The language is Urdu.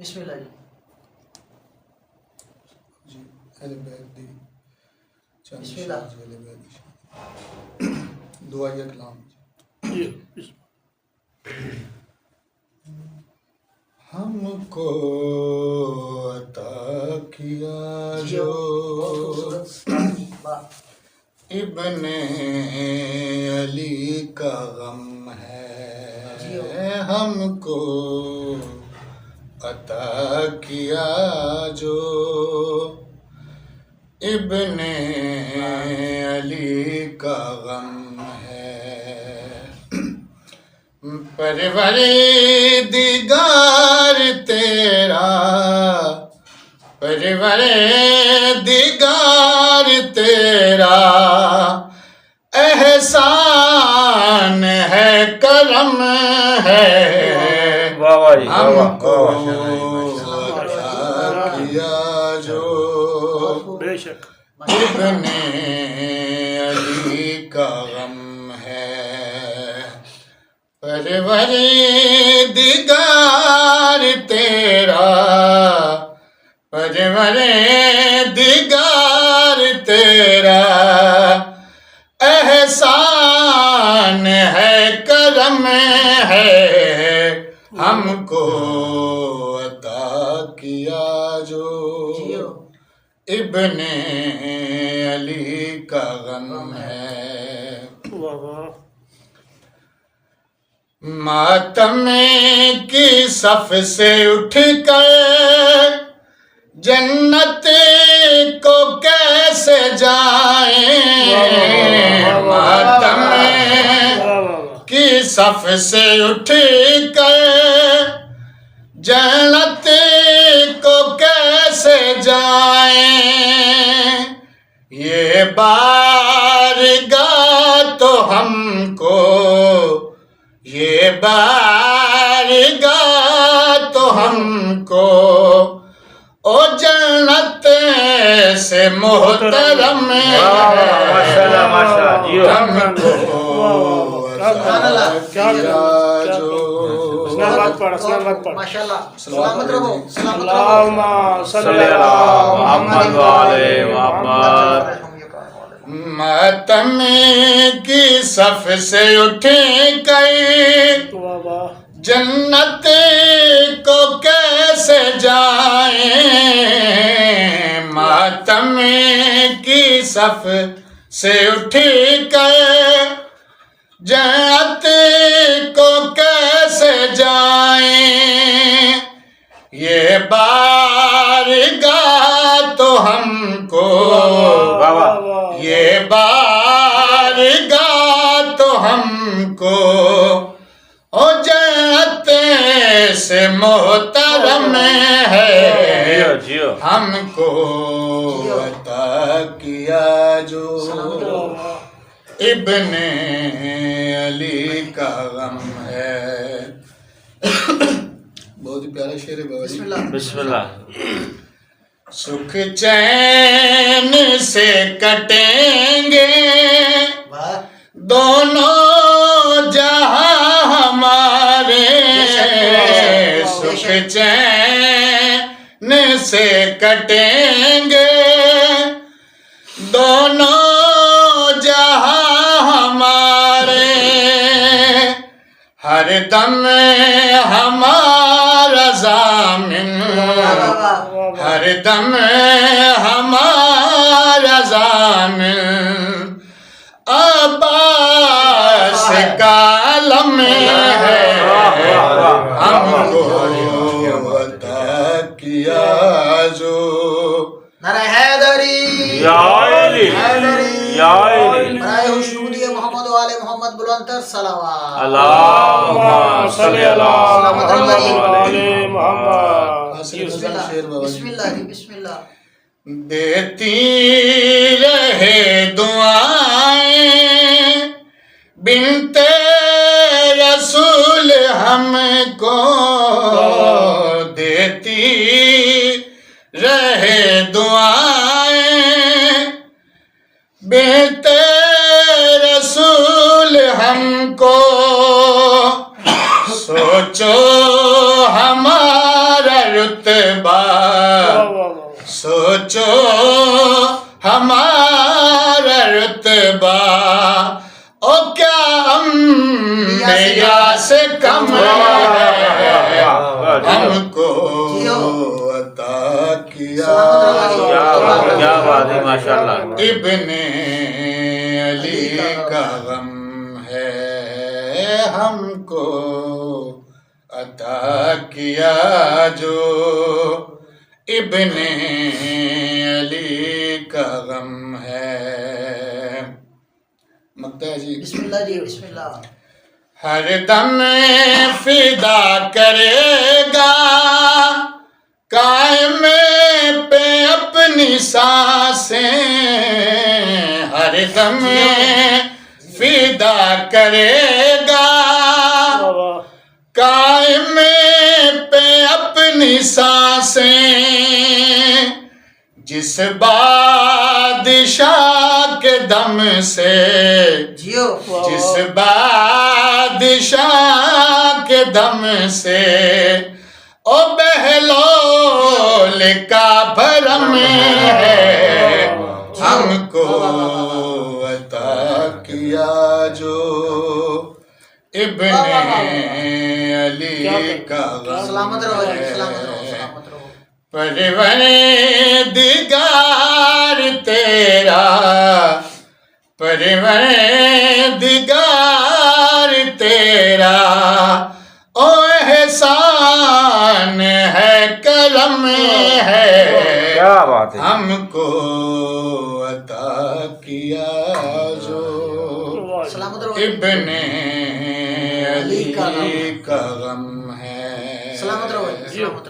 بسم اللہ جی اہل بیت دی چند بسم اللہ. شاز اہل بیت دی دعائیہ کلام ہم کو عطا کیا جو ابن علی کا غم ہے، ہم کو عطا کیا جو ابن علی کا غم ہے، پروردگار تیرا پروردگار تیرا احسان ہے، کرم ہے، ہم کو عطا کیا جو ابن علی کا غم ہے، پروردگار تیرا پروردگار تیرا احسان ہے، کرم ہے، ہم کو عطا کیا جو ابن علی کا غم ہے، ماتم کی صف سے اٹھ کر جنت کو کیسے جائیں، ماتم کی صف سے اٹھ کر جنت کو کیسے جائیں، یہ بارگاہ تو ہم کو یہ بارگاہ تو ہم کو او جنت سے محترم ہے، ہم کو عطا کیا جو ماشاءاللہ سلامت رہو، سلامت رہو. اللہم صلی علی محمد وعلی محمد. ماتم کی صف سے اٹھ گئی جنت کو کیسے جائیں، ماتم کی صف سے اٹھ گئے جنت کو کیسے جائیں، یہ بارگاہ تو ہم کو یہ بارگاہ تو ہم کو او جنت سے محترم ہے، ہم کو عطا کیا جو ابن علی کا غم ہے. بہت ہی پیارا شعر ہے بابا جی. بسم اللہ. سکھ چین سے کٹیں گے دونوں جہاں ہمارے، سکھ چین سے کٹیں گے دونوں جہاں ہمارے، ہر دم ہمارا ضامن ہر دم ہمارا ضامن عباس کا علم ہے، ہم کو عطا کیا جو نعرہ حیدری یا علی حیدری یا علی. برائے حشنودی محمد و آل محمد بلندر صلوات. اللہم صلی علی محمد وعلی محمد. بسم اللہ بسم اللہ بسم اللہ. دیتی رہے دعائیں بنت رسول ہم کو، دیتی رہے دعائیں بنت رسول ہم کو، سوچو ہمارا رتبہ ہمارا رتبہ او کیا انبیاء سے کم ہے ہم کو عطا کیا کیا بات ہے ماشاءاللہ ابن علی کا غم ہے ہم کو عطا کیا جو ابن علی کا غم ہے مکتا ہے جی بسم اللہ جی بسم اللہ ہر دم فدا کرے گا قائم پہ اپنی سانسیں ہر دم فدا کرے گا قائم پہ اپنی سانسیں جس بادشاہ کے دم سے جیو جس بادشاہ کے دم سے او بہلول کا بھرم ہے ہم کو عطا کیا جو ابن علی کا سلامت غم رہو جی ہے سلامت رہو سلامت رہو پروردگار تیرا پروردگار تیرا او احسان ہے کرم ہے کیا بات ہے ہم کو عطا کیا جو سلامت رہو ابن علی کا غم ہے سلامت رہو سلامت رہو